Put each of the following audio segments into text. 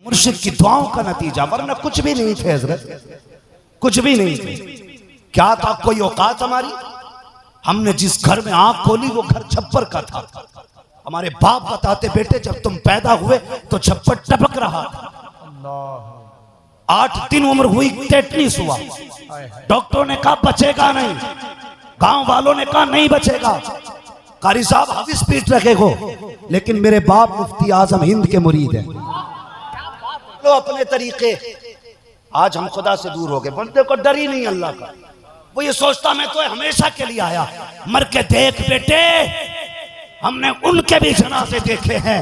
मुर्शिद की दुआओं का नतीजा, वरना कुछ भी नहीं थे हजरत, कुछ भी नहीं थे। क्या था कोई औकात हमारी? हमने जिस घर में आंख खोली वो घर छप्पर का था। हमारे बाप बताते बेटे जब तुम पैदा हुए तो छप्पर टपक रहा था। 8 दिन उम्र हुई टेटनिस हुआ। डॉक्टरों ने कहा बचेगा नहीं, गांव वालों ने कहा नहीं बचेगा, कारी साहब हविस पीट रखे हो। लेकिन मेरे बाप मुफ्ती आजम हिंद के मुरीद हैं, लो अपने तरीके। आज हम खुदा से दूर हो गए, बंदे को डर ही नहीं अल्लाह का। वो ये सोचता मैं तो हमेशा के लिए आया। मर के देख बेटे, हमने उनके भी जनाजे देखे हैं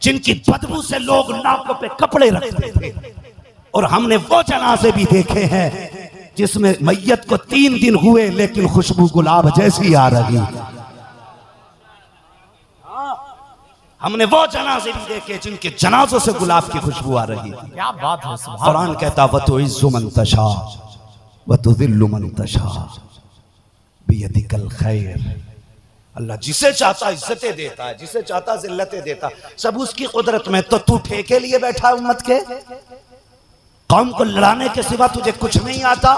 जिनकी बदबू से लोग नाकों पे कपड़े रखते थे, और हमने वो जनाजे भी देखे हैं जिसमें मैयत को 3 दिन हुए लेकिन खुशबू गुलाब जैसी आ रही। हमने वो जनाजे भी देखे जिनके जनाजों से गुलाब की खुशबू आ रही। क्या बात है। कुरान कहता वतुइज़्ज़ु मन तशा वतुज़िल्लु मन तशा बियदिकल खैर। अल्लाह जिसे चाहता इज्जतें देता है, जिसे चाहता जिल्लतें देता, सब उसकी कुदरत में। तो तू ठेके लिए बैठा उम्मत के, कौम को लड़ाने के सिवा तुझे कुछ नहीं आता।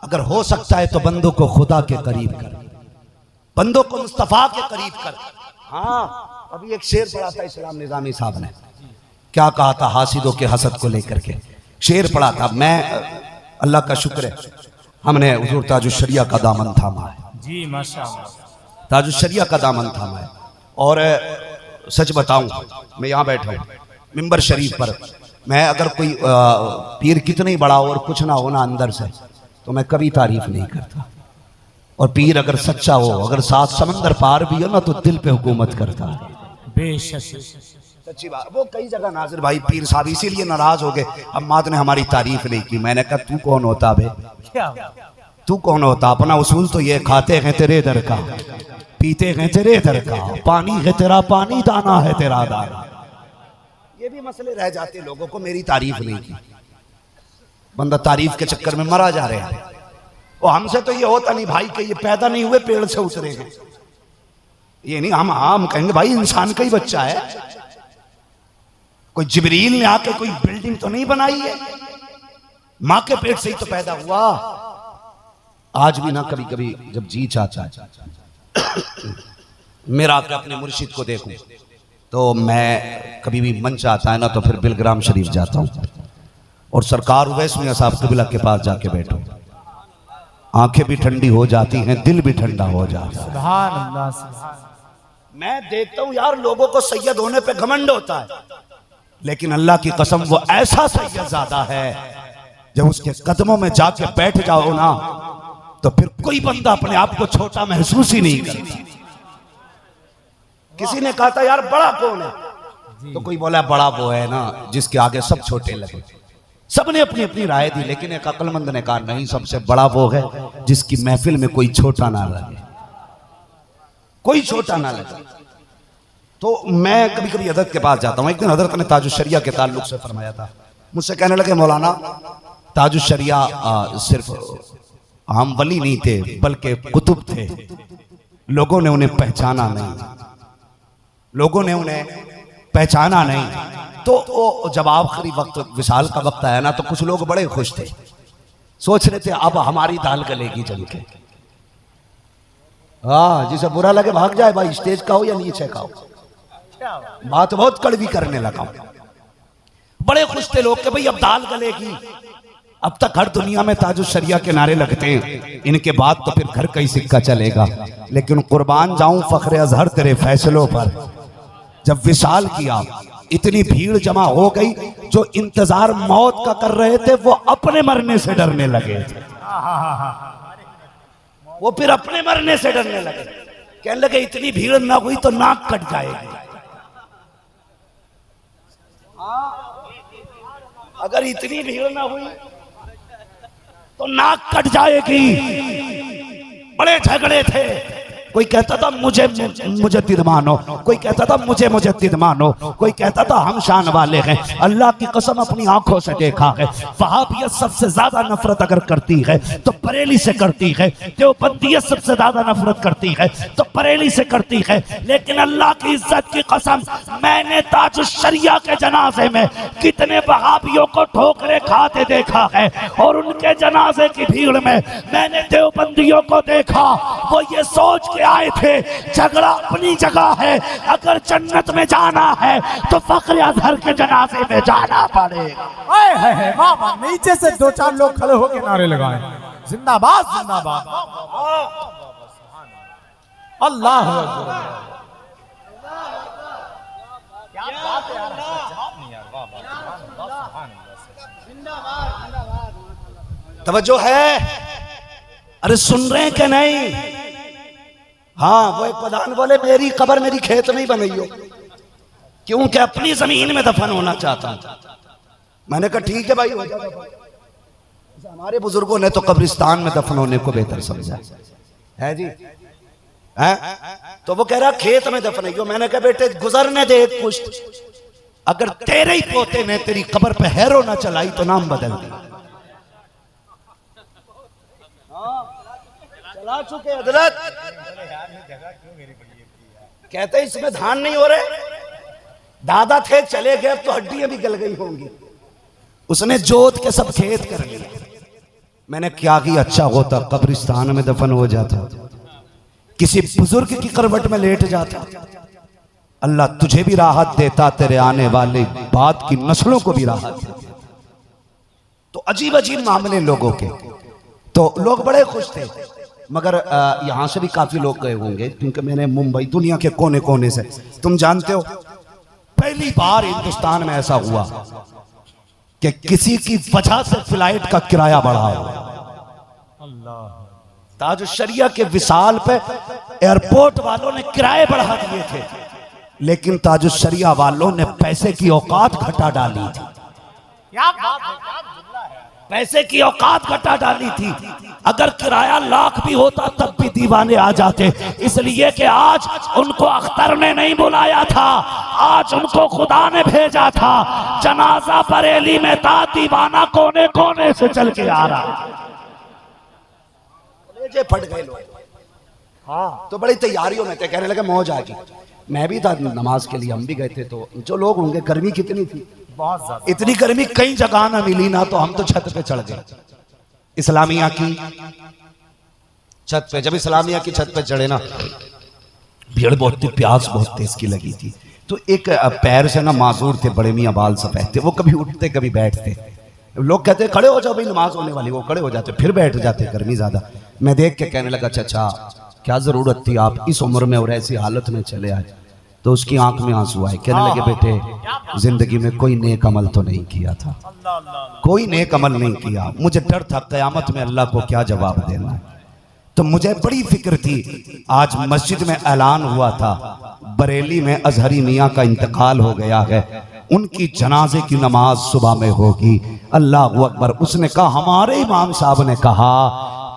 अगर हो सकता है तो बंदों को खुदा के करीब कर, बंदों को मुस्तफा के करीब कर। हाँ, अभी एक शेर पढ़ा था इस्लाम निजामी साहब ने, क्या कहा था हासिदों के हसद को लेकर के शेर पढ़ा था। मैं अल्लाह का शुक्र है हमने हुजूर ताजुश्शरिया का दामन थामा है जी, माशाअल्लाह, ताजुश्शरिया का दामन थामा है। और सच बताऊं, मैं यहाँ बैठा हूँ मिंबर शरीफ पर, मैं अगर कोई पीर कितना ही बड़ा हो और कुछ ना हो ना अंदर से, तो मैं कभी तारीफ नहीं करता। और पीर अगर सच्चा हो, अगर 7 समंदर पार भी हो ना, तो दिल पे हुकूमत करता है। बेशक सच्ची बात। वो कई जगह नाजिर भाई पीर साहब इसीलिए नाराज हो गए, अम्माद ने हमारी तारीफ नहीं की। मैंने कहा तू कौन होता बे, क्या तू कौन होता? अपना उसूल तो ये, खाते हैं तेरे दर का, पीते हैं तेरे दर का, पानी है तेरा पानी, दाना है तेरा दाना। ये भी मसले रह जाते लोगों को, मेरी तारीफ नहीं की। बंदा तारीफ के चक्कर में मरा जा रहे हैं। वो हमसे तो ये होता नहीं भाई कि ये पैदा नहीं हुए पेड़ से उतरे हैं। ये नहीं, हम कहेंगे भाई इंसान का ही बच्चा है, कोई जिब्रील ने आके कोई बिल्डिंग तो नहीं बनाई है, माँ के पेट से ही तो पैदा हुआ। आज भी ना कभी कभी जब जी चाचा मेरा अपने मुर्शिद को देखूं, तो मैं कभी भी मन चाहता है ना, तो फिर बिलग्राम शरीफ जाता हूँ और सरकार उवैस मियां साहब क़िबला के पास जाके बैठो। आंखें भी ठंडी हो जाती हैं, दिल भी ठंडा हो जाता है। सुभान अल्लाह, सुभान। मैं देखता हूं यार, लोगों को सैयद होने पे घमंड होता है, लेकिन अल्लाह की कसम वो ऐसा सैयद ज़्यादा है, जब उसके कदमों में जाके बैठ जाओ ना, तो फिर कोई बंदा अपने आप को छोटा महसूस ही नहीं करता। किसी ने कहा था यार बड़ा कौन है, तो कोई बोला बड़ा वो है ना जिसके आगे सब छोटे लगे। सबने अपनी अपनी राय दी, लेकिन एक अक्लमंद ने कहा नहीं, सबसे बड़ा वो है जिसकी महफिल में कोई छोटा ना लगे, कोई छोटा ना लगे। तो मैं कभी कभी हजरत के पास जाता हूँ। एक दिन हजरत ने ताजुश्शरिया के ताल्लुक से फरमाया था, मुझसे कहने लगे मौलाना ताजुश्शरिया सिर्फ आम वली नहीं थे बल्कि कुतुब थे, लोगों ने उन्हें पहचाना नहीं, लोगों ने उन्हें पहचाना नहीं। तो जब आखिरी वक्त विसाल का वक्त आया ना, तो कुछ लोग बड़े खुश थे, सोच रहे थे अब हमारी दाल गलेगी जल के। हाँ, जिसे बुरा लगे भाग जाए भाई, स्टेज का हो या नीचे का हो। बात बहुत कड़वी करने लगा। बड़े खुश थे लोग कि भाई अब दाल गलेगी। अब तक हर दुनिया में ताजुश्शरिया के नारे लगते हैं, इनके बाद तो फिर घर का ही सिक्का चलेगा। लेकिन कुर्बान जाऊं फख्र अजहर तेरे फैसलों पर, जब विसाल किया इतनी भीड़ जमा हो गई, जो इंतजार मौत का कर रहे थे वो अपने मरने से डरने लगे थे। वो फिर अपने मरने से डरने लगे, कहने लगे इतनी भीड़ ना हुई तो नाक कट जाएगी। अगर इतनी भीड़ ना हुई तो नाक कट जाएगी। बड़े झगड़े थे, कोई कहता था मुझे मुजद्दिद मानो, कोई कहता था मुझे मुजद्दिद मानो, कोई कहता था हम शान वाले हैं। अल्लाह की कसम अपनी आंखों से देखा है, वहाबियत सबसे ज्यादा नफरत अगर करती है तो बरेली से करती है, देवबंदियत सबसे ज्यादा नफरत करती है तो बरेली से करती है। लेकिन अल्लाह की इज्जत की कसम, मैंने ताजुश शरिया के जनाजे में कितने वहाबियों को ठोकरे खाते देखा है, और उनके जनाजे की भीड़ में मैंने देवबंदियों को देखा, वो ये सोच के आए थे झगड़ा अपनी जगह है, अगर जन्नत में जाना है तो फख्र अजहर के जनाजे में जाना पड़ेगा। वाह वाह, नीचे से दो चार लोग खड़े होकर नारे लगाए, जिंदाबाद जिंदाबाद, अल्लाह अकबर। तवज्जो है? अरे सुन रहे हैं कि नहीं? हाँ, वो एक प्रधान बोले मेरी कब्र मेरी खेत में ही बनाई हो, क्योंकि अपनी जमीन में दफन होना चाहता हूं। मैंने कहा ठीक है भाई, हो जाएगा। हमारे बुजुर्गों ने तो कब्रिस्तान में दफन होने को बेहतर समझा है जी, है? तो वो कह रहा खेत में दफन हो। मैंने कहा बेटे गुजरने दे एक पुश्त, अगर तेरे ही पोते ने तेरी कब्र पे हैरो ना चलाई तो नाम बदल दे। चला चुके हजरत, कहते इसमें धान नहीं हो रहे, दादा थे चले गए, अब तो हड्डियां भी गल गई होंगी। उसने जोत के सब खेत कर लिए। मैंने क्या किया, अच्छा होता कब्रिस्तान में दफन हो जाता, किसी बुजुर्ग की करवट में लेट जाता, अल्लाह तुझे भी राहत देता, तेरे आने वाले बाद की नस्लों को भी राहत देता। तो अजीब अजीब मामले लोगों के, तो लोग बड़े खुश थे। मगर यहां से भी काफी लोग गए होंगे, क्योंकि मैंने मुंबई, दुनिया के कोने कोने से, तुम जानते हो पहली बार हिंदुस्तान में ऐसा हुआ कि किसी की वजह से फ्लाइट का किराया बढ़ा हो। ताजुश शरिया के विसाल पे एयरपोर्ट वालों ने किराए बढ़ा दिए थे, लेकिन ताजुश शरिया वालों ने पैसे की औकात घटा डाली थी। पैसे की औकात घटा डाली थी। अगर किराया लाख भी होता तब भी दीवाने आ जाते, इसलिए कि आज उनको अख्तर ने नहीं बुलाया था, आज उनको खुदा ने भेजा था। जनाजा बरेली में था, दीवाना कोने कोने से चल के आ रहा, फट गए लोग। हाँ, तो बड़ी तैयारियों में थे, कहने लगे मौज आ गई। मैं भी था नमाज के लिए, हम भी गए थे। तो जो लोग होंगे, गर्मी कितनी थी, बहुत ज्यादा, इतनी गर्मी कई जगह ना मिली ना, तो हम तो छत पे चढ़ गए, इस्लामिया की छत पे। जब इस्लामिया की छत पे चढ़े ना, भीड़ बहुत थी, प्यास बहुत तेज की लगी थी। तो एक पैर से ना माजूर थे, बड़े मियाँ, बाल सफेद थे, वो कभी उठते कभी बैठते। लोग कहते खड़े हो जाओ भाई, नमाज होने वाली, वो खड़े हो जाते फिर बैठ जाते, गर्मी ज्यादा। मैं देख के कहने लगा अच्छा क्या जरूरत थी, आप इस उम्र में और ऐसी हालत में चले आए। तो उसकी आंख में आंसू आए, कहने लगे बेटे जिंदगी में कोई नेक अमल तो नहीं किया था, कोई नेक अमल नहीं किया, मुझे डर था कयामत में अल्लाह को क्या जवाब देना है। तो मुझे बड़ी फिक्र थी। आज मस्जिद में ऐलान हुआ था बरेली में अजहरी मियाँ का इंतकाल हो गया है, उनकी जनाजे की नमाज सुबह में होगी। अल्लाह अकबर। उसने कहा, हमारे इमाम साहब ने कहा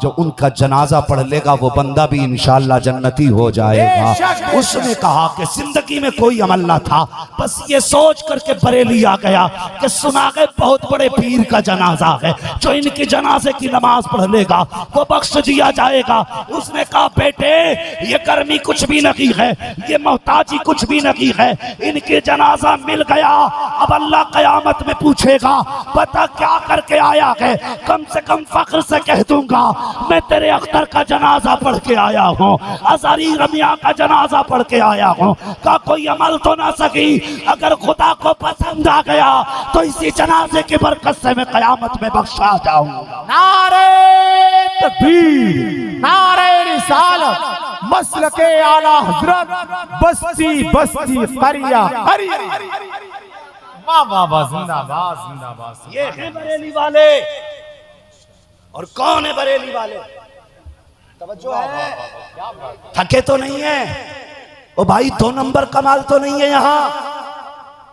जो उनका जनाजा पढ़ लेगा वो बंदा भी इंशाअल्लाह जन्नती हो जाएगा। उसने कहा कि जिंदगी में कोई अमल ना था, बस ये सोच करके बरेली आ गया कि सुना गए बहुत बड़े पीर का जनाजा है, जो इनकी जनाजे की नमाज पढ़ लेगा वो बख्श दिया जाएगा। उसने कहा बेटे ये गर्मी कुछ भी नहीं है, ये मोहताजी कुछ भी नहीं है, इनकी जनाजा मिल गया। अब अल्लाह कयामत में पूछेगा पता क्या करके आया है, कम से कम फख्र से कह दूंगा मैं तेरे अख्तर का जनाजा पढ़ के आया हूँ, अजहरी रमिया का जनाजा पढ़ के आया हूँ। का कोई अमल तो ना सकी, अगर खुदा को पसंद आ गया तो इसी जनाजे की बरकत से मैं कयामत में बख्शा जाऊंगा। नारे तकबीर, नारे रिसालत, मसलके आला हजरत, बस्ती बस्ती करिया करिया। वाह वाह वाह, जिंदाबाद जिंदाबाद। ये है बरेली वाले। और कौन है बरेली वाले? तवज्जो है, थके तो नहीं है ओ भाई, 2 नंबर कमाल तो नहीं है यहाँ,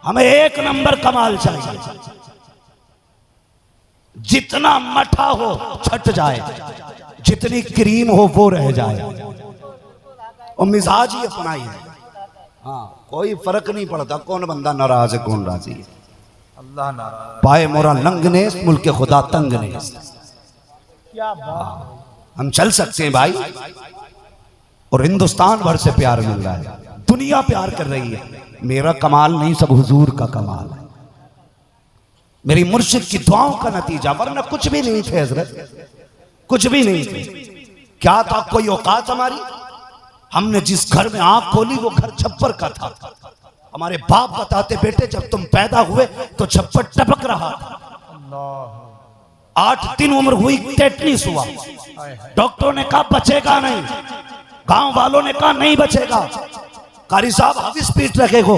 हमें 1 नंबर कमाल चाहिए। जितना मठा हो छट जाए, जितनी क्रीम हो वो रह जाए, और मिजाज ही अपना ही है। हाँ, कोई फर्क नहीं पड़ता कौन बंदा नाराज है कौन राजी है। अल्लाह नाराज। पाए मोरा लंग ने मुल्क खुदा तंग ने, क्या बात। हम चल सकते हैं भाई, और हिंदुस्तान भर से प्यार मिल रहा है, दुनिया प्यार कर रही है। मेरा कमाल नहीं, सब हुजूर का कमाल है, मेरी मुर्शिद की दुआओं का नतीजा, वरना कुछ भी नहीं थे हजरत, कुछ भी नहीं थे। क्या था कोई औकात हमारी? हमने जिस घर में आंख खोली वो घर छप्पर का था। हमारे बाप बताते, बेटे जब तुम पैदा हुए तो छप्पर टपक रहा था, 8 दिन उम्र हुई टेटनिस हुआ, डॉक्टरों ने कहा बचेगा नहीं, गांव वालों ने कहा नहीं बचेगा, कारी साहब हदीस पीट रखे हो,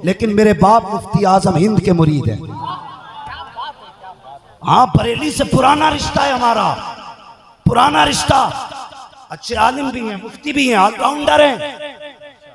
लेकिन मेरे बाप मुफ्ती आजम हिंद के मुरीद हैं। हाँ, बरेली से पुराना रिश्ता है हमारा, पुराना रिश्ता, अच्छे आलिम भी हैं, मुफ्ती भी हैं, ऑलराउंडर हैं।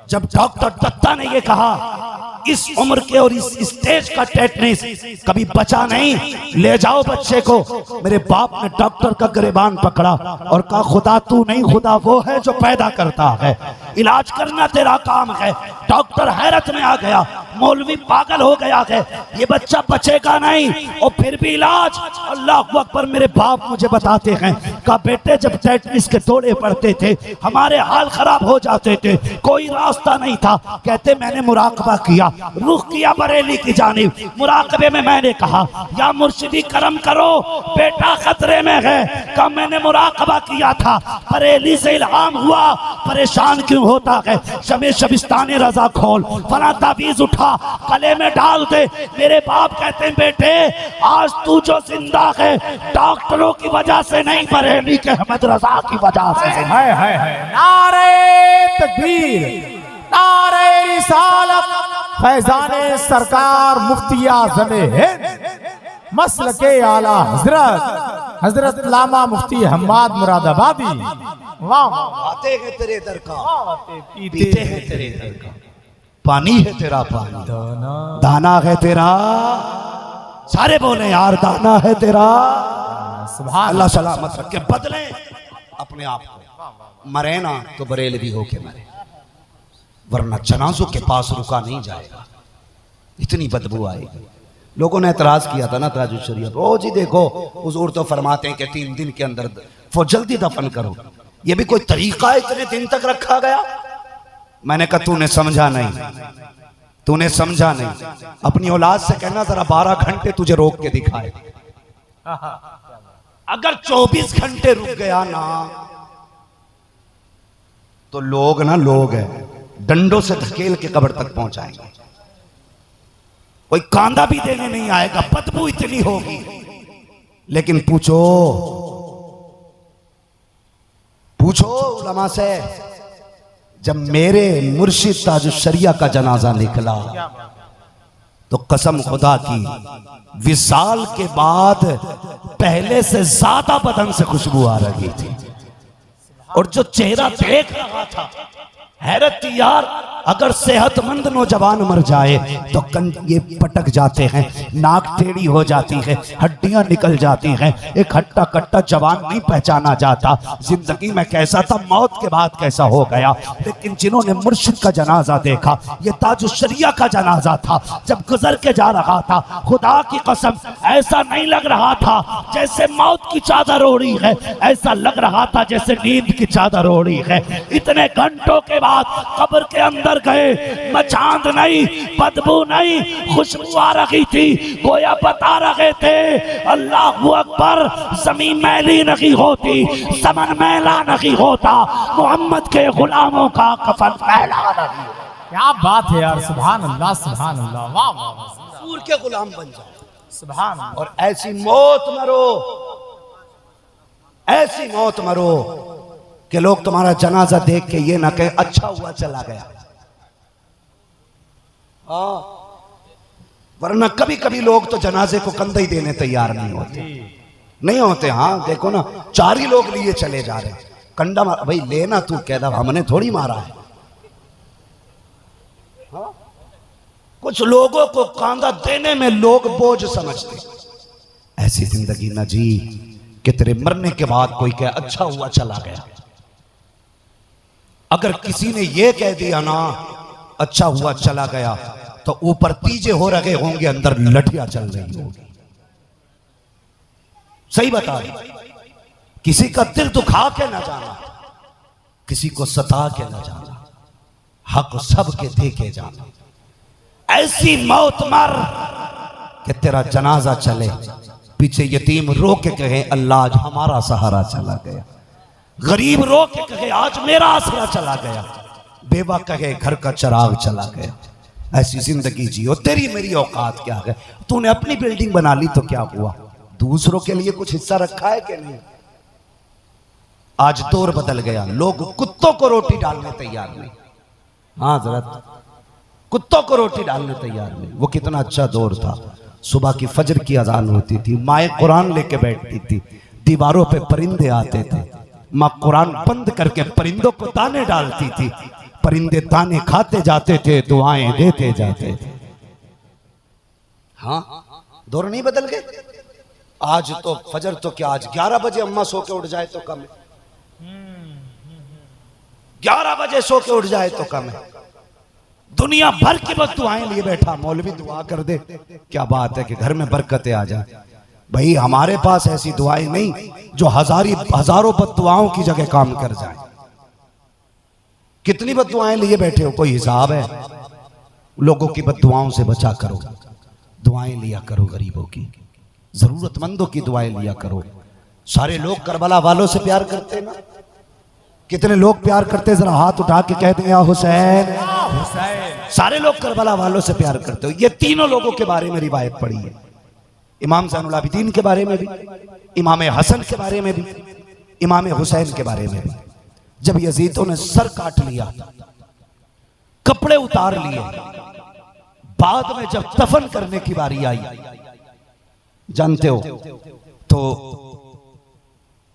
जब डॉक्टर दत्ता ने ये कहा इस उम्र के और इस स्टेज का टेटनिस कभी बचा नहीं, ले जाओ बच्चे को, मेरे बाप ने डॉक्टर का गिरबान पकड़ा और कहा खुदा तू नहीं, खुदा वो है जो पैदा करता है, इलाज करना तेरा काम है। डॉक्टर हैरत में आ गया, मौलवी पागल हो गया है, ये बच्चा बचेगा नहीं, और फिर भी इलाज। अल्लाह अकबर। मेरे बाप मुझे बताते हैं, कहा बेटे जब टेटनिस के दौरे पड़ते थे हमारे हाल खराब हो जाते थे, कोई रास्ता नहीं था। कहते मैंने मुराकबा किया, रुख किया बरेली की जानिब, मुराकबे में मैंने कहा या मुर्शिदी करम करो, बेटा खतरे में है। कहा मैंने मुराकबा किया था, बरेली से इल्हाम हुआ, परेशान क्यों होता है, शमे शबिस्तान रजा खोल, फला ताबीज उठा, गले में डाल दे। मेरे बाप कहते हैं बेटे आज तू जो जिंदा है डॉक्टरों की वजह से नहीं, बरेली के अहमद रजा की वजह से। है नारे तकबीर, नारे रिसालत, फैजाने सरकार मुफ्ती आज़म हिंद, मसलके आला हजरत हजरत लामा मुफ्ती हम्माद मुरादाबादी। वाह, आते हैं तेरे दर का, पीते हैं तेरे दर का, पानी है तेरा पानी, दाना है तेरा, सारे बोले यार दाना है तेरा। सुभान अल्लाह सलामत रखे, बदले अपने आप को, मरे ना तो बरेलवी होके मरे, वरना जनाजों के पास रुका नहीं जाएगा, इतनी बदबू आएगी। लोगों ने एतराज किया था ना ताजुल शरीयत, ओ जी देखो हुजूर तो फरमाते हैं कि 3 दिन के अंदर वो जल्दी दफन करो, ये भी कोई तरीका है इतने दिन तक रखा गया? मैंने कहा तूने समझा नहीं, तूने समझा नहीं, अपनी औलाद से कहना जरा 12 घंटे तुझे रोक के दिखाए। अगर 24 घंटे रुक गया ना तो लोग ना लोग हैं, डंडों से धकेल के कब्र तक पहुंचाएंगे, कोई कांदा भी देने नहीं आएगा, बदबू इतनी होगी। लेकिन पूछो पूछो उलमा से, जब मेरे मुर्शिद ताजुल शरिया का जनाजा निकला तो कसम खुदा की विसाल के बाद पहले से ज्यादा बदन से खुशबू आ रही थी, और जो चेहरा देख रहा था हैरत थी यार, अगर सेहतमंद नौजवान मर जाए तो ये पटक जाते हैं, नाक टेढ़ी हो जाती है, हड्डियां निकल जाती हैं, एक हट्टा कट्टा जवान नहीं पहचाना जाता। जिंदगी में कैसा था, मौत के बाद कैसा हो गया। लेकिन जिन्होंने मुर्शिद का जनाजा देखा, ये ताजुल शरिया का जनाजा था, जब गुजर के जा रहा था, खुदा की कसम ऐसा नहीं लग रहा था जैसे मौत की चादर ओढ़ी है, ऐसा लग रहा था जैसे नींद की चादर ओढ़ी है। इतने घंटों के बाद कब्र के अंदर गए, मचांद नहीं, बदबू नहीं, खुशबू आ रही थी, गोया बता रहे थे अल्लाहू अकबर, जमीन मैली नहीं होती, समन मैला नहीं होता, मोहम्मद के गुलामों का कफन मैला नहीं। क्या बात है यार, सुभान अल्लाह, सुभान अल्लाह, वाह वाह, सूर के गुलाम बन जाओ, सुभान अल्लाह। और ऐसी मौत मरो, ऐसी मौत मरो कि लोग तुम्हारा जनाजा देख के ये ना कहे अच्छा हुआ चला गया। वरना कभी कभी लोग तो जनाजे को कंधा ही देने तैयार नहीं होते, नहीं होते। हाँ देखो ना, 4 ही लोग लिए चले जा रहे, कंधा मार, भाई लेना तू कह दा, हमने थोड़ी मारा है। हाँ? कुछ लोगों को कांधा देने में लोग बोझ समझते। ऐसी जिंदगी ना जी कि तेरे मरने के बाद कोई कहे अच्छा हुआ चला गया। अगर किसी ने यह कह दिया ना अच्छा हुआ चला गया, तो ऊपर तीजे हो रहे होंगे, अंदर लठियां चल रही होगी। सही बता रहे किसी का दिल दुखा के न जाना, किसी को सता के न जाना, हक सबके दे के जाना। ऐसी मौत मर कि तेरा जनाजा चले, पीछे यतीम रो के कहे अल्लाह आज हमारा सहारा चला गया, गरीब रो के कहे आज मेरा आसरा चला गया, बेवा कहे घर का चिराग चला गया। ऐसी जिंदगी जियो, तेरी मेरी औकात क्या है? तूने अपनी बिल्डिंग बना ली तो क्या हुआ, दूसरों के लिए कुछ हिस्सा रखा है कि नहीं? आज दौर बदल गया, लोग कुत्तों को रोटी डालने तैयार नहीं। हाँ हजरत, कुत्तों को रोटी डालने तैयार नहीं। वो कितना अच्छा दौर था। सुबह की फजर की अजान होती थी, माए कुरान लेके बैठती थी, दीवारों पे परिंदे आते थे, माँ कुरान बंद करके परिंदों को दाने डालती थी, परिंदे दाने खाते जाते थे, दुआएं देते जाते थे। हाँ, दौर नहीं बदल गए? आज तो फजर तो क्या, आज 11 बजे अम्मा सो के उठ जाए तो कम है, 11 बजे सो के उठ जाए तो कम है। दुनिया भर की बस दुआएं लिए बैठा, मौलवी दुआ कर दे, क्या बात है कि घर में बरकतें आ जाए। भाई हमारे पास ऐसी दुआएं नहीं जो हजारों बद्दुआओं की जगह काम कर जाए। कितनी बद्दुआएं लिए बैठे हो, कोई हिसाब है? लोगों की बद्दुआओं से बचा करो, दुआएं लिया करो, गरीबों की, जरूरतमंदों की दुआएं लिया करो। सारे लोग करबला वालों से प्यार करते ना? कितने लोग प्यार करते, जरा हाथ उठा के कहते हैं या हुसैन। सारे लोग करबला वालों से प्यार करते हो। ये तीनों लोगों के बारे में रिवायत पड़ी है, इमाम ज़ैनुल आबिदीन के बारे में भी, इमाम हसन के बारे में भी, इमाम हुसैन के बारे में भी। जब यजीदों ने सर काट लिया, कपड़े उतार लिए, बाद में जब दफन करने की बारी आई, जानते हो, तो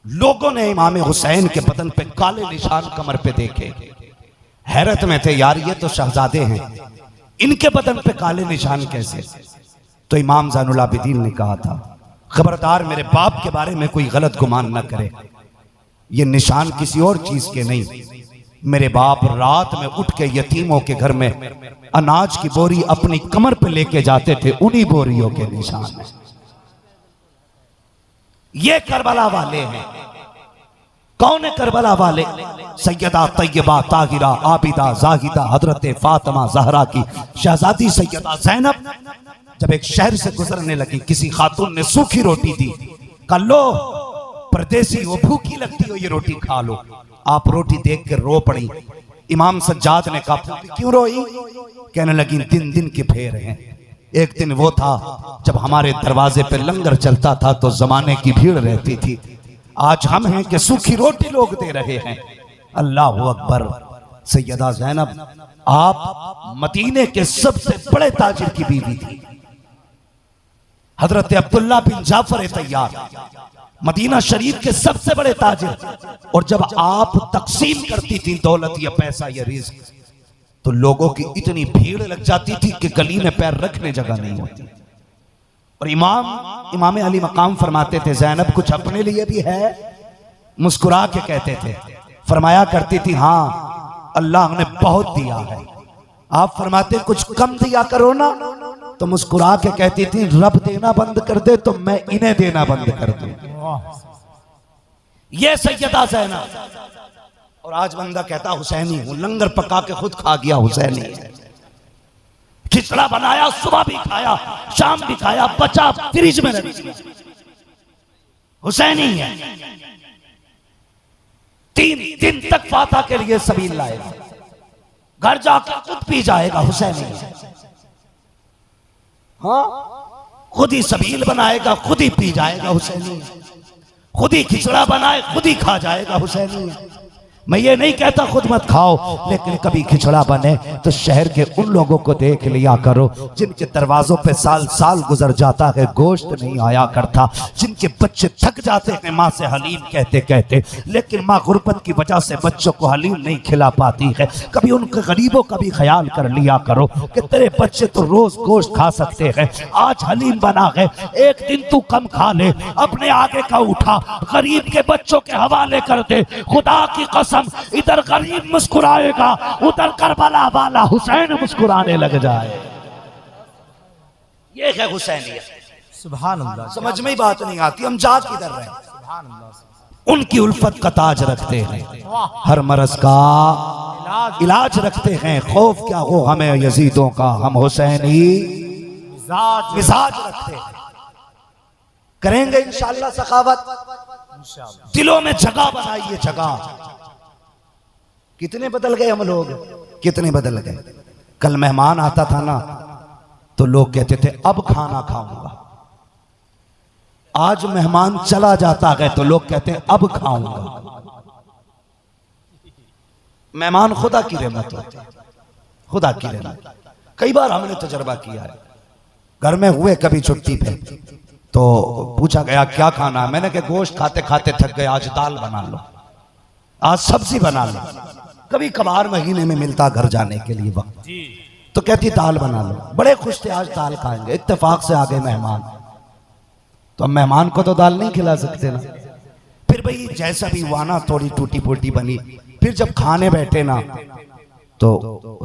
लोगों ने इमाम हुसैन के बदन पे काले निशान कमर पे देखे, हैरत में थे, यार ये तो शहजादे हैं, इनके बदन पे काले निशान कैसे? तो इमाम ज़ैनुल आबिदीन ने कहा था, खबरदार मेरे बाप के बारे में कोई गलत गुमान न करे, ये निशान किसी और चीज के नहीं, मेरे बाप रात में उठ के यतीमों के घर में अनाज की बोरी अपनी कमर पे लेके जाते थे, उन्हीं बोरियों के निशान है। ये करबला वाले हैं। कौन है करबला वाले? सैयदा तैयबा ताहिरा आबिदा जाहिदा हजरत फातिमा जहरा की शहजादी सैयदा ज़ैनब जब एक शहर से गुजरने लगी, किसी खातून ने सूखी रोटी दी, कहा लो परदेसी हो, भूखी लगती हो, ये रोटी खा लो। आप रोटी देख कर रो पड़ी। इमाम सज्जाद ने कहा क्यों रोई? कहने लगी दिन दिन के फेर हैं। एक दिन वो था जब हमारे दरवाजे पे लंगर चलता था तो जमाने की भीड़ रहती थी, आज हम हैं कि सूखी रोटी लोग दे रहे हैं। अल्लाह अकबर। सैयदा ज़ैनब आप मदीने के सबसे बड़े ताजिर की बीवी थी, हजरत अब्दुल्ला बिन जाफर तैयार, मदीना शरीफ के सबसे बड़े ताजिर। और जब आप तकसीम करती थी दौलत या पैसा या रिज़्क, तो लोगों की इतनी भीड़ लग जाती थी कि गली में पैर रखने जगह नहीं होती। और इमाम अली मकाम फरमाते थे, ज़ैनब कुछ अपने लिए भी है? मुस्कुरा के कहते थे। फरमाया करती थी, हाँ अल्लाह ने बहुत दिया है। आप फरमाते कुछ कम दिया करो ना, तो मुस्कुरा के कहती थी रब देना बंद कर दे तो मैं इन्हें देना बंद कर दूं। ये सैयदा ज़ैनब। और आज बंदा कहता हुसैनी हूं, लंगर पका के खुद खा गया हुसैनी है, खिचड़ा बनाया, सुबह भी खाया, शाम भी खाया, बचा फ्रिज में रख दिया, हुसैनी है। 3 दिन तक फाता के लिए सबील लाएगा, घर जाकर खुद पी जाएगा, हुसैनी है। हाँ, खुद ही सबील बनाएगा, खुद ही पी जाएगा, हुसैनी है। खुद ही खिचड़ा बनाए, खुद ही खा जाएगा, हुसैनी है। मैं ये नहीं कहता खुद मत खाओ, लेकिन कभी खिचड़ा बने तो शहर के उन लोगों को देख लिया करो जिनके दरवाजों पे साल साल गुजर जाता है, गोश्त नहीं आया करता, जिनके बच्चे थक जाते हैं माँ से हलीम कहते कहते, लेकिन माँ गुर्बत की वजह से बच्चों को हलीम नहीं खिला पाती है। कभी उनके गरीबों का भी ख्याल कर लिया करो कि तेरे बच्चे तो रोज गोश्त खा सकते हैं, आज हलीम बना है, एक दिन तू कम खा ले, अपने आगे का उठा, गरीब के बच्चों के हवाले कर दे। खुदा की कसम, इधर गरीब मुस्कुराएगा, उधर करबला वाला हुसैन मुस्कुराने लग जाए। ये है हुसैनियत। सुभान अल्लाह। समझ में ही बात नहीं आती, हम जा किधर रहे हैं? सुभान अल्लाह। उनकी उल्फत का ताज रखते हैं, हर मरज का इलाज रखते हैं। खौफ क्या हो हमें यजीदों का, हम हुसैनी मिजाज रखते हैं। करेंगे इंशाअल्लाह सखावत, दिलों में जगह बनाइए, जगह। कितने बदल गए हम लोग, कितने बदल गए। कल मेहमान आता था ना तो लोग कहते थे अब खाना खाऊंगा, आज मेहमान चला जाता है तो लोग कहते हैं अब खाऊंगा। मेहमान खुदा की रहमत होती है, खुदा की रहमत। कई बार हमने तजर्बा किया है, घर में हुए कभी छुट्टी पे तो पूछा गया क्या खाना है, मैंने कहा गोश्त खाते खाते थक गए, आज दाल बना लो, आज सब्जी बना लो। कभी कभार महीने में मिलता घर जाने के लिए वक्त, तो कहती दाल बना लो। बड़े खुश थे आज दाल खाएंगे, इत्तेफाक से आ गए मेहमान, तो हम मेहमान को तो दाल नहीं खिला सकते ना। फिर भाई जैसा भी हुआ ना, थोड़ी टूटी फूटी बनी। फिर जब खाने बैठे ना तो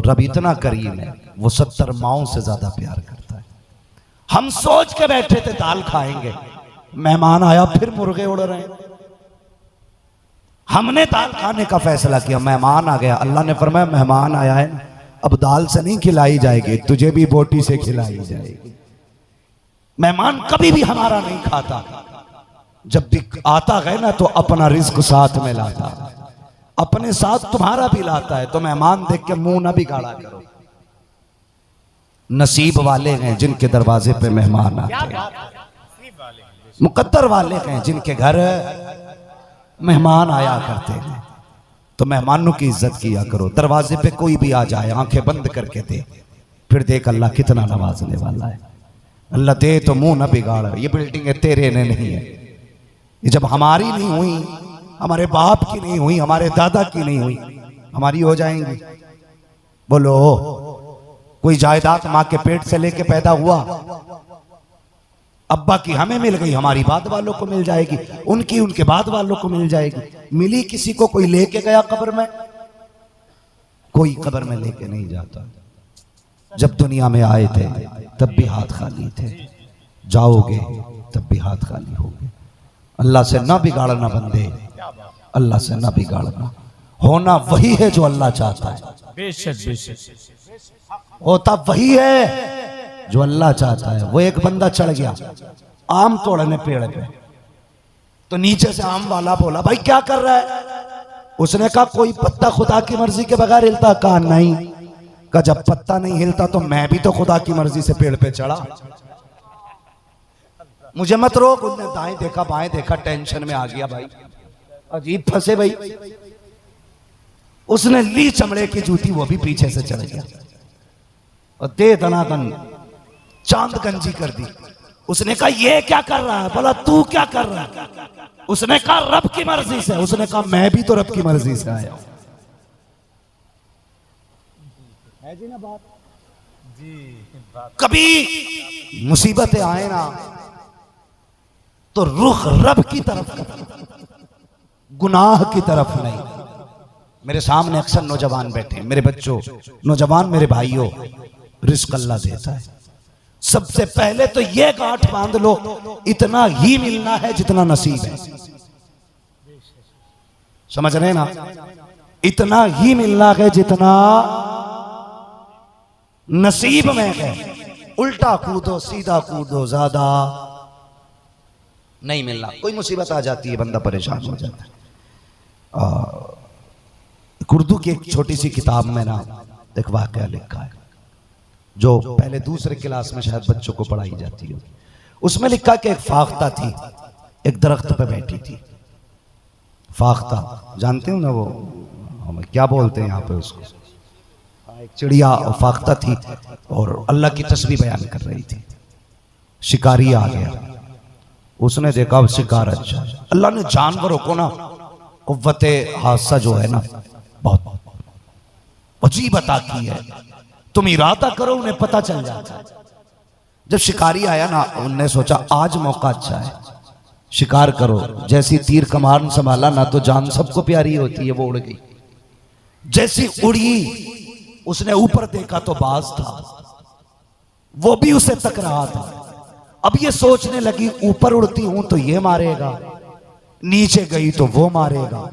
रब इतना करीम है, वो 70 माओं से ज्यादा प्यार करता है। हम सोच के बैठे थे दाल खाएंगे, मेहमान आया फिर मुर्गे उड़ रहे हैं। हमने दाल खाने का फैसला किया, मेहमान आ गया, अल्लाह ने फरमाया मेहमान आया है ना, अब दाल से नहीं खिलाई जाएगी, तुझे भी बोटी से खिलाई जाएगी। मेहमान कभी भी हमारा नहीं खाता, जब भी आता है ना तो अपना रिस्क साथ में लाता है, अपने साथ तुम्हारा भी लाता है। तो मेहमान देख के मुंह ना बिगाड़ा करो। नसीब वाले हैं जिनके दरवाजे पे मेहमान आते हैं, मुकद्दर वाले हैं जिनके घर मेहमान आया करते हैं। तो मेहमानों की इज्जत किया करो। दरवाजे पे कोई भी आ जाए आंखें बंद करके दे, फिर देख अल्लाह कितना नवाजने वाला है। अल्लाह दे तो मुंह ना बिगाड़, ये बिल्डिंग तेरे ने नहीं है, ये जब हमारी नहीं हुई, हमारे बाप की नहीं हुई, हमारे दादा की नहीं हुई, हमारी हो जाएंगी। बोलो कोई जायदाद माँ के पेट से लेके पैदा हुआ, अब्बा की हमें मिल गई, हमारी बाद वालों को मिल जाएगी, उनकी उनके बाद वालों को मिल जाएगी। मिली किसी को, कोई लेके गया कब्र में? कोई कब्र में लेके नहीं जाता। जब दुनिया में आए थे तब भी हाथ खाली थे, जाओगे तब भी हाथ खाली होगे। अल्लाह से ना बिगाड़ना बंदे, अल्लाह से ना बिगाड़ना। होना वही है जो अल्लाह चाहता है, बेशक बेशक होता वही है जो अल्लाह चाहता है। वो एक बंदा चढ़ गया आम तोड़ने पेड़ पे, तो नीचे से आम वाला बोला भाई क्या कर रहा है? उसने कहा कोई पत्ता खुदा की मर्जी के बगैर हिलता? कहा नहीं। कहा जब पत्ता नहीं हिलता तो मैं भी तो खुदा की मर्जी से पेड़ पे चढ़ा, मुझे मत रोक। उसने दाएं देखा बाएं देखा, टेंशन में आ गया भाई, अजीब फंसे भाई। उसने ली चमड़े की जूती, वो भी पीछे से चढ़ गया और दे दनादन चांद गंजी कर दी। उसने कहा ये क्या कर रहा है? बोला तू क्या कर रहा है? उसने कहा रब की मर्जी से। उसने कहा मैं भी तो रब की मर्जी से आया हूं। है जी ना बात? जी बात। कभी मुसीबतें आए ना तो रुख रब की तरफ कर, गुनाह की तरफ नहीं। मेरे सामने अक्सर नौजवान बैठे, मेरे बच्चों, नौजवान मेरे भाइयों, रिस्क अल्लाह देता है। सबसे पहले तो ये गांठ बांध लो, इतना ही मिलना है जितना नसीब है। समझ रहे ना? इतना ही मिलना है जितना नसीब में है। उल्टा कूदो सीधा कूदो, ज्यादा नहीं मिलना। कोई मुसीबत आ जाती है, बंदा परेशान हो जाता है। उर्दू की एक छोटी सी किताब में ना एक वाकया लिखा है, जो पहले दूसरे क्लास में शायद बच्चों को पढ़ाई जाती है। उसमें लिखा कि एक फाख्ता थी, एक दरख्त पे बैठी थी। फाख्ता जानते हो ना, वो हमें क्या बोलते हैं यहाँ पे उसको, एक चिड़िया और फाख्ता थी और अल्लाह की तस्बीह बयान कर रही थी। शिकारी आ गया, उसने देखा शिकार अच्छा है। अल्लाह ने जानवरों को ना कुव्वते हादसा जो है ना बहुत अजीब अता की है। तुम इरादा करो उन्हें पता चल जाता है। जब शिकारी आया ना, उनने सोचा आज मौका अच्छा है, शिकार करो। जैसी तीर कमान संभाला ना तो जान सबको प्यारी होती है, वो उड़ गई। जैसी उड़ी उसने ऊपर देखा तो बाज था, वो भी उसे तक रहा था। अब ये सोचने लगी ऊपर उड़ती हूं तो ये मारेगा, नीचे गई तो वो मारेगा।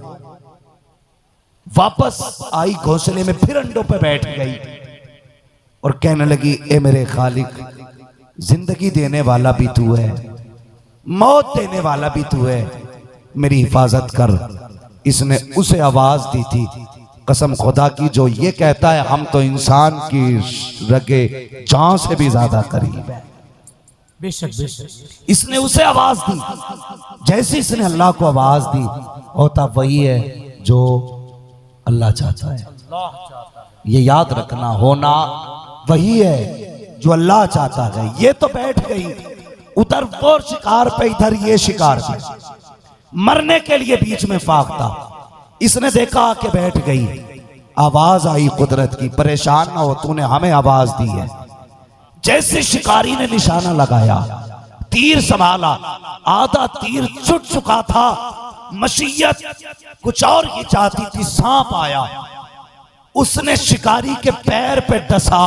वापस आई घोंसले में, फिर अंडों पे बैठ गई और कहने लगी, ए मेरे खालिक, जिंदगी देने वाला भी तू है, मौत देने वाला भी तू है, मेरी हिफाजत कर। इसने उसे आवाज दी थी, कसम खुदा की, जो ये कहता है हम तो इंसान की रगे जान से भी ज्यादा करीब है। बेशक बेशक। इसने उसे आवाज दी, जैसे इसने अल्लाह को आवाज दी, होता वही है जो अल्लाह चाहता है। ये याद रखना, होना वही है जो अल्लाह चाहता है। ये तो बैठ गई, उधर वो शिकार पे, इधर ये शिकार पे, मरने के लिए बीच में फाख्ता। इसने देखा कि बैठ गई, आवाज आई कुदरत की, परेशान ना हो, तूने हमें आवाज दी है। जैसे शिकारी ने निशाना लगाया, तीर संभाला, आधा तीर छुट चुका था, मशीयत कुछ और ही चाहती थी, सांप आया, उसने शिकारी के पैर पे डसा।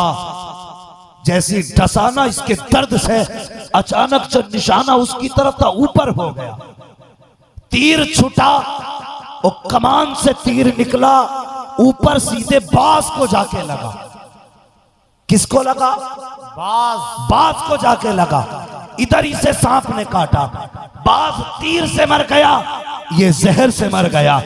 जैसी डसाना, इसके दर्द से अचानक से निशाना उसकी तरफ था, ऊपर हो गया, तीर छुटा और कमान से तीर निकला, ऊपर सीधे बाज को जाके लगा। किसको लगा? बाज को जाके लगा। इधर ही से सांप ने काटा, बाज तीर से मर गया, ये जहर से मर गया,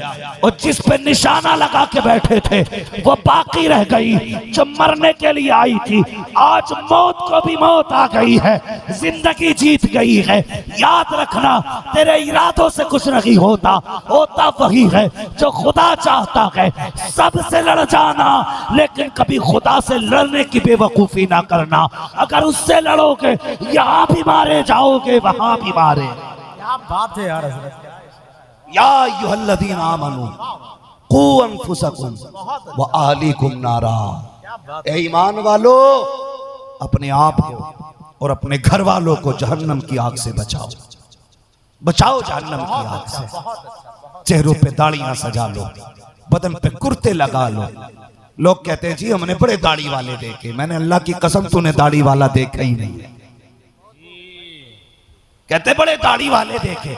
और जिस पे निशाना लगा के बैठे थे वो बाकी रह गई, जो मरने के लिए आई थी। आज मौत को भी मौत आ गई है, जिंदगी जीत गई है। याद रखना, तेरे इरादों से कुछ नहीं होता, होता वही है जो खुदा चाहता है। सबसे लड़ जाना, लेकिन कभी खुदा से लड़ने की बेवकूफी ना करना। अगर उससे लड़ोगे, यहाँ भी मारे जाओगे, वहां भी मारे। क्या बात है यार हज़रत। या अय्युहल्लज़ीना आमनू कू अनफुसकुम व अहलीकुम नारा। ए ईमान वालो, अपने आप को और अपने घर वालों को जहन्नम की आग से बचाओ, बचाओ जहन्नम की आग से। चेहरों पे दाढ़ियां सजा लो, बदन पे कुर्ते लगा लो। लोग कहते हैं जी हमने बड़े दाढ़ी वाले देखे। मैंने अल्लाह की कसम, तूने दाढ़ी वाला देखा ही नहीं। कहते बड़े दाढ़ी वाले देखे,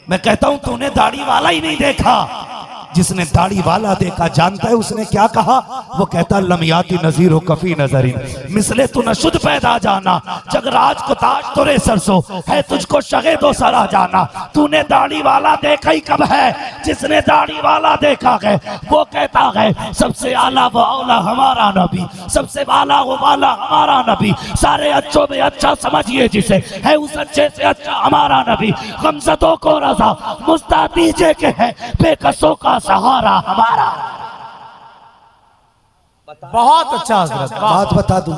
मैं कहता हूं तूने दाढ़ी वाला ही नहीं देखा। जिसने दाढ़ी वाला देखा जानता है उसने क्या कहा? वो कहता लमियाती नजीर कफी नजरी मिसले तू न शुद्ध पैदा जाना, जगराज को ताज तुरे सरसों है, तुझको शगे दो सरा जाना। तूने दाढ़ी वाला देखा ही कब है? जिसने दाढ़ी वाला देखा है वो कहता है सबसे आला वो औला हमारा नबी, सबसे वाला वो वाला हमारा नबी। सारे अच्छों में अच्छा समझिए जिसे, है उस अच्छे से अच्छा हमारा नबी। गमज़दों को रज़ा मुस्तादीजे के है, बेकसों का सहारा हमारा। बहुत अच्छा हज़रत। बात बता दूं,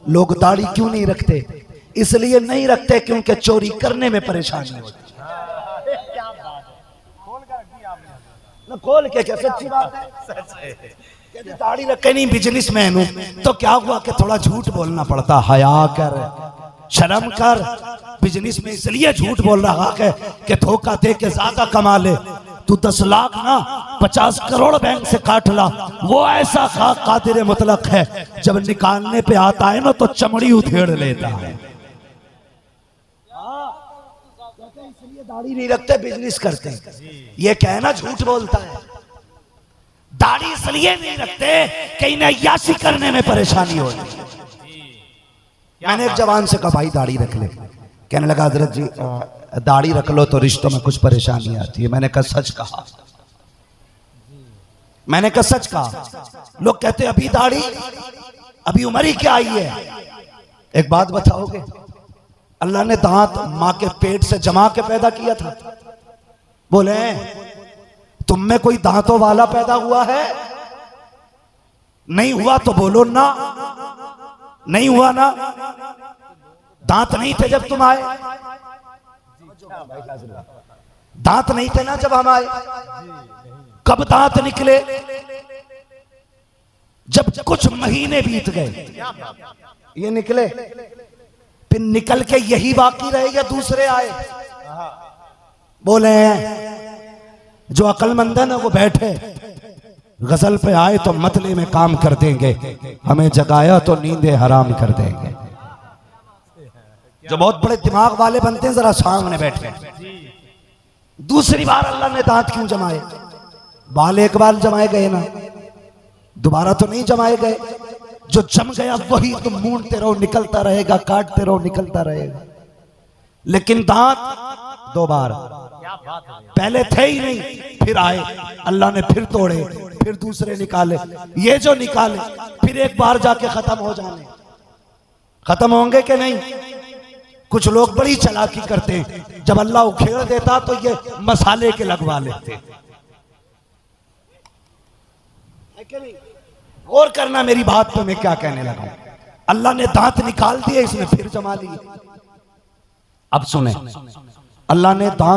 लोग दाढ़ी क्यों नहीं रखते? इसलिए नहीं रखते क्योंकि चोरी करने में परेशानी होती है। न खोल के क्या, सच्ची बात है। दाढ़ी रखे नहीं, बिजनेसमैन हूं, तो क्या हुआ कि थोड़ा झूठ बोलना पड़ता। हया कर, शर्म कर। बिजनेस में इसलिए झूठ बोल रहा है कि धोखा दे के ज्यादा कमा ले। तू 10 लाख ना 50 करोड़ बैंक से काट ला। वो ऐसा कादिर मुतलक है, जब निकालने पे आता है ना तो चमड़ी उधेड़ लेता है। इसलिए दाढ़ी नहीं रखते, बिजनेस करते हैं। ये कहना झूठ बोलता है। दाढ़ी इसलिए नहीं रखते कि इन्हें अय्याशी करने में परेशानी होती। मैंने एक जवान से कहा भाई दाढ़ी रख ले। कहने लगा हजरत जी दाढ़ी रख लो तो रिश्तों में कुछ परेशानी आती है। मैंने कहा सच कहा, मैंने कहा सच कहा। लोग कहते अभी दाढ़ी, अभी उम्र ही क्या आई है। एक बात बताओगे, अल्लाह ने दांत मां के पेट से जमा के पैदा किया था? बोले तुम में कोई दांतों वाला पैदा हुआ है? नहीं हुआ तो बोलो ना, नहीं हुआ ना। दांत नहीं थे जब तुम आए, दांत नहीं थे ना जब हम आए। कब दांत निकले? जब कुछ महीने बीत गए ये निकले। फिर निकल के यही बाकी रहे या दूसरे आए? बोले जो अक्लमंद है ना वो बैठे, गजल पे आए तो मतले में काम कर देंगे, हमें जगाया तो नींदे हराम कर देंगे। जो बहुत बड़े दिमाग वाले बनते हैं जरा सामने बैठे। दूसरी बार अल्लाह ने दांत क्यों जमाए? बाल एक बार जमाए गए ना, दोबारा तो नहीं जमाए गए। जो जम गया वही तुम मूंढते रहो, निकलता रहेगा, काटते रहो, निकलता रहेगा। लेकिन दांत दो बार, पहले थे ही नहीं, फिर आए, अल्लाह ने फिर तोड़े, फिर दूसरे निकाले। ये जो निकाले फिर एक बार जाके खत्म हो जाने, खत्म होंगे कि नहीं? कुछ लोग बड़ी चालाकी करते हैं, जब अल्लाह उखेड़ देता तो ये मसाले के लगवा लेते। गौर करना मेरी बात पे, मैं क्या कहने लगा हूं। अल्लाह ने दांत निकाल दिए, इसने फिर जमा लिए। अब सुने, अल्लाह ने दांत